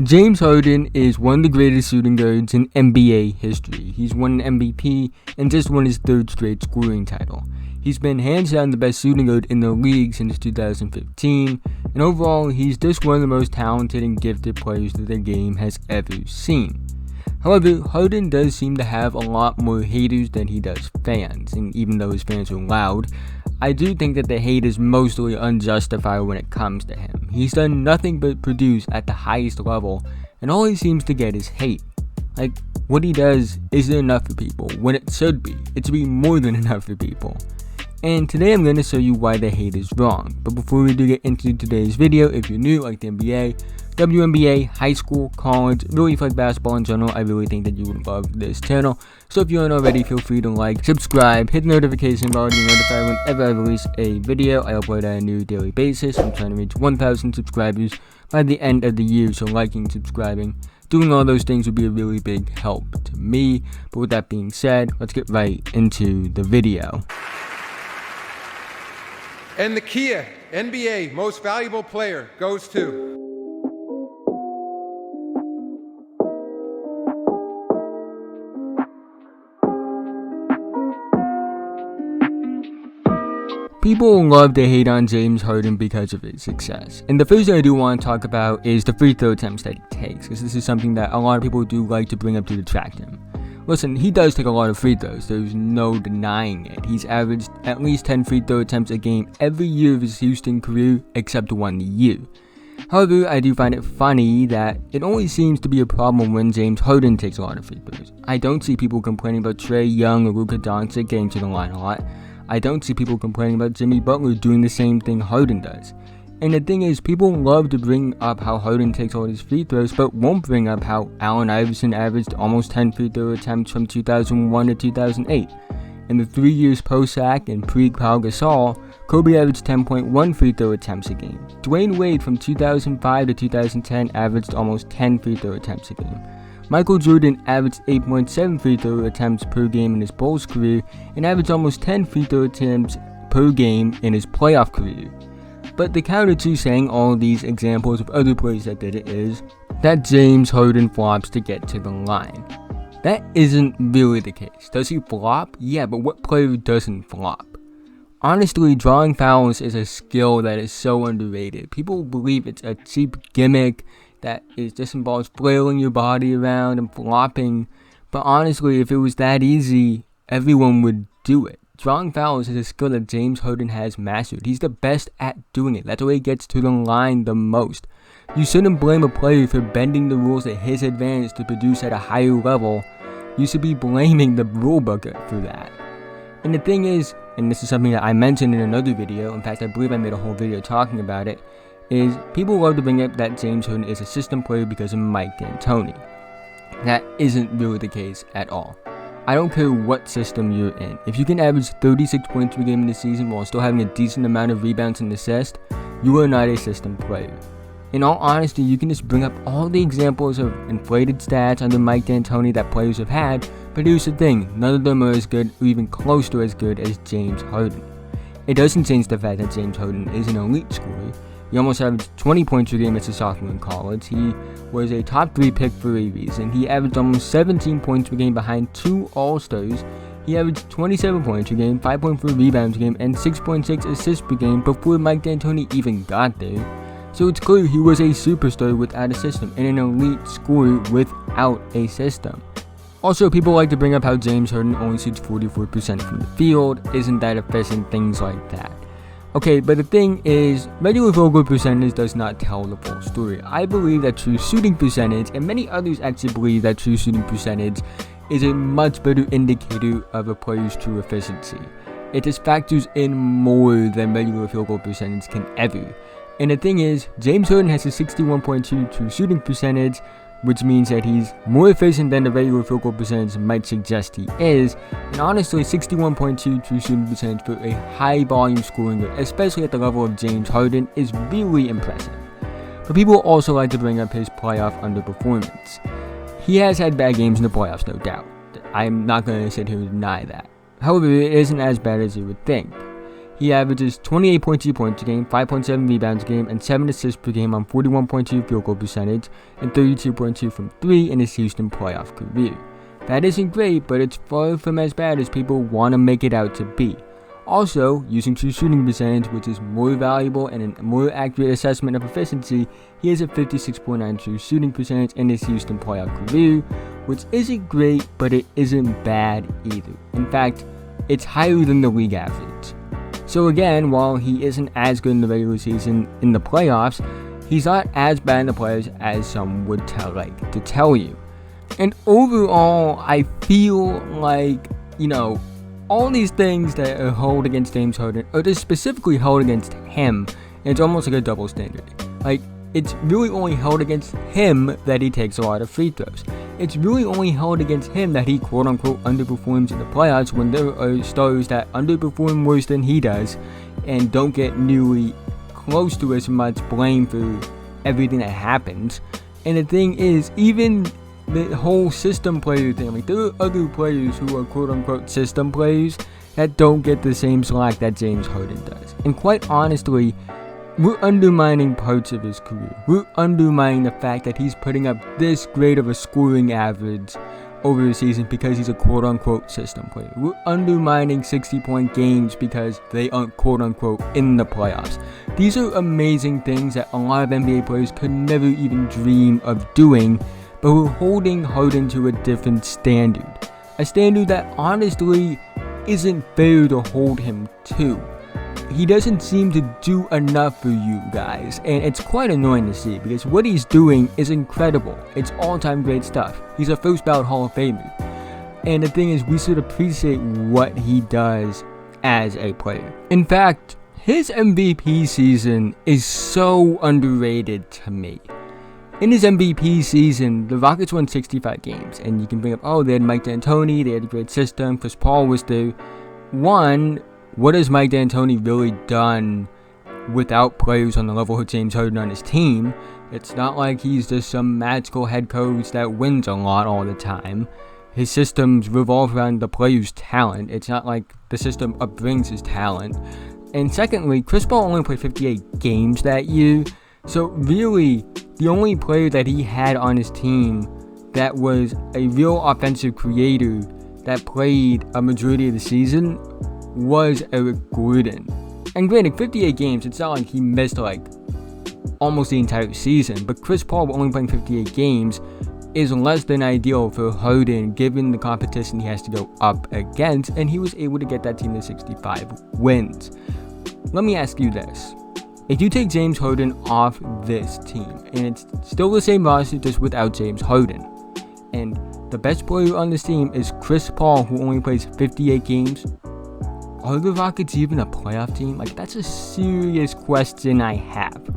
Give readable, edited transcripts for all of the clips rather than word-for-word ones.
James Harden is one of the greatest shooting guards in NBA history. He's won an MVP and just won his third straight scoring title. He's been hands down the best shooting guard in the league since 2015, and overall, he's just one of the most talented and gifted players that the game has ever seen. However, Harden does seem to have a lot more haters than he does fans, and even though his fans are loud, I do think that the hate is mostly unjustified when it comes to him. He's done nothing but produce at the highest level, and all he seems to get is hate. Like, what he does isn't enough for people, when it should be. It should be more than enough for people. And today I'm going to show you why the hate is wrong. But before we do get into today's video, if you're new, like the NBA, WNBA, high school, college, really like basketball in general, I really think that you would love this channel. So if you aren't already, feel free to like, subscribe, hit the notification bell to be notified whenever I release a video. I upload on a new daily basis. I'm trying to reach 1,000 subscribers by the end of the year, so liking, subscribing, doing all those things would be a really big help to me. But with that being said, let's get right into the video. And the Kia NBA Most Valuable Player goes to... People love to hate on James Harden because of his success. And the first thing I do want to talk about is the free throw attempts that he takes, because this is something that a lot of people do like to bring up to detract him. Listen, he does take a lot of free throws, there's no denying it. He's averaged at least 10 free throw attempts a game every year of his Houston career, except 1 year. However, I do find it funny that it only seems to be a problem when James Harden takes a lot of free throws. I don't see people complaining about Trae Young or Luka Doncic getting to the line a lot. I don't see people complaining about Jimmy Butler doing the same thing Harden does. And the thing is, people love to bring up how Harden takes all his free throws, but won't bring up how Allen Iverson averaged almost 10 free throw attempts from 2001 to 2008. In the 3 years post-Sack and pre-Pau Gasol, Kobe averaged 10.1 free throw attempts a game. Dwayne Wade from 2005 to 2010 averaged almost 10 free throw attempts a game. Michael Jordan averaged 8.7 free throw attempts per game in his Bulls career and averaged almost 10 free throw attempts per game in his playoff career. But the counter to saying all of these examples of other players that did it is that James Harden flops to get to the line. That isn't really the case. Does he flop? Yeah, but what player doesn't flop? Honestly, drawing fouls is a skill that is so underrated. People believe it's a cheap gimmick that just involves flailing your body around and flopping. But honestly, if it was that easy, everyone would do it. Drawing fouls is a skill that James Harden has mastered. He's the best at doing it. That's why he gets to the line the most. You shouldn't blame a player for bending the rules at his advantage to produce at a higher level. You should be blaming the rulebook for that. And the thing is, and this is something that I mentioned in another video, in fact I believe I made a whole video talking about it, is people love to bring up that James Harden is a system player because of Mike D'Antoni. That isn't really the case at all. I don't care what system you're in. If you can average 36 points per game in the season while still having a decent amount of rebounds and assists, you are not a system player. In all honesty, you can just bring up all the examples of inflated stats under Mike D'Antoni that players have had, but here's the thing, none of them are as good or even close to as good as James Harden. It doesn't change the fact that James Harden is an elite scorer. He almost averaged 20 points per game as a sophomore in college. He was a top 3 pick for a reason. He averaged almost 17 points per game behind 2 All-Stars. He averaged 27 points per game, 5.4 rebounds per game, and 6.6 assists per game before Mike D'Antoni even got there. So it's clear he was a superstar without a system and an elite scorer without a system. Also, people like to bring up how James Harden only shoots 44% from the field, isn't that efficient, things like that. Okay, but the thing is, regular field goal percentage does not tell the full story. I believe that true shooting percentage, and many others actually believe that true shooting percentage is a much better indicator of a player's true efficiency. It just factors in more than regular field goal percentage can ever. And the thing is, James Harden has a 61.2 true shooting percentage, which means that he's more efficient than the regular field goal percentage might suggest he is, and honestly 61.2 true shooting percentage for a high volume scoring guard, especially at the level of James Harden, is really impressive. But people also like to bring up his playoff underperformance. He has had bad games in the playoffs, no doubt. I'm not going to sit here and deny that. However, it isn't as bad as you would think. he averages 28.2 points a game, 5.7 rebounds a game, and 7 assists per game on 41.2 field goal percentage and 32.2 from 3 in his Houston playoff career. That isn't great, but it's far from as bad as people want to make it out to be. Also, using true shooting percentage, which is more valuable and a more accurate assessment of efficiency, he has a 56.9 true shooting percentage in his Houston playoff career, which isn't great, but it isn't bad either. In fact, it's higher than the league average. So again, while he isn't as good in the regular season, in the playoffs, he's not as bad in the playoffs as some would tell you. And overall, I feel like, all these things that are held against James Harden are just specifically held against him, and it's almost like a double standard. Like, it's really only held against him that he takes a lot of free throws. It's really only held against him that he quote-unquote underperforms in the playoffs when there are stars that underperform worse than he does and don't get nearly close to as much blame for everything that happens. And the thing is, even the whole system player thing, like, there are other players who are quote-unquote system players that don't get the same slack that James Harden does. And quite honestly, we're undermining parts of his career. We're undermining the fact that he's putting up this great of a scoring average over the season because he's a quote-unquote system player. We're undermining 60-point games because they aren't quote-unquote in the playoffs. These are amazing things that a lot of NBA players could never even dream of doing, but we're holding Harden to a different standard. A standard that honestly isn't fair to hold him to. He doesn't seem to do enough for you guys, and it's quite annoying to see because what he's doing is incredible. It's all-time great stuff. He's a first ballot Hall of Famer. And the thing is, we should appreciate what he does as a player. In fact, his MVP season is so underrated to me. In his MVP season, the Rockets won 65 games, and you can bring up, they had Mike D'Antoni, they had a great system, Chris Paul was there. One, what has Mike D'Antoni really done without players on the level of James Harden on his team? It's not like he's just some magical head coach that wins a lot all the time. His systems revolve around the player's talent. It's not like the system upbrings his talent. And secondly, Chris Paul only played 58 games that year, so really, the only player that he had on his team that was a real offensive creator that played a majority of the season was Eric Gordon. And granted, 58 games, it's not like he missed almost the entire season, but Chris Paul only playing 58 games is less than ideal for Harden given the competition he has to go up against, and he was able to get that team to 65 wins. Let me ask you this. If you take James Harden off this team, and it's still the same roster just without James Harden, and the best player on this team is Chris Paul, who only plays 58 games, are the Rockets even a playoff team? That's a serious question I have.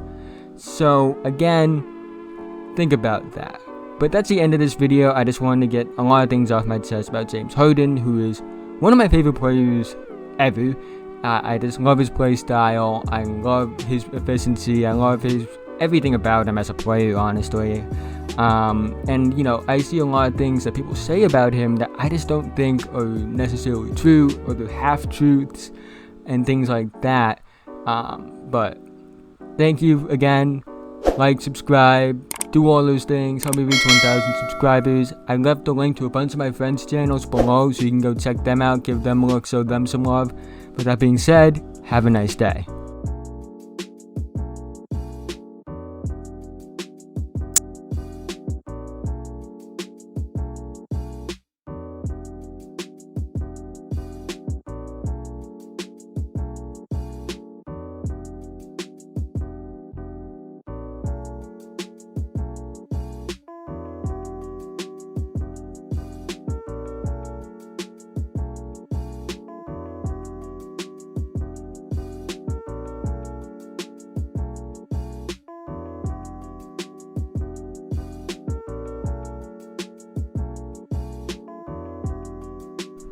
So, again, think about that. But that's the end of this video. I just wanted to get a lot of things off my chest about James Harden, who is one of my favorite players ever. I just love his play style. I love his efficiency. I love everything about him as a player, honestly. And I see a lot of things that people say about him that I just don't think are necessarily true, or they're half-truths and things like that. But thank you again. Like, subscribe, do all those things. Help me reach 1,000 subscribers. I left the link to a bunch of my friends' channels below, so you can go check them out, give them a look, show them some love. With that being said, have a nice day.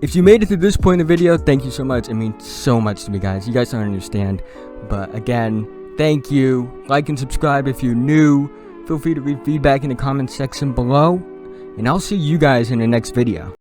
If you made it to this point in the video, thank you so much. It means so much to me, guys. You guys don't understand. But again, thank you. Like and subscribe if you're new. Feel free to leave feedback in the comments section below. And I'll see you guys in the next video.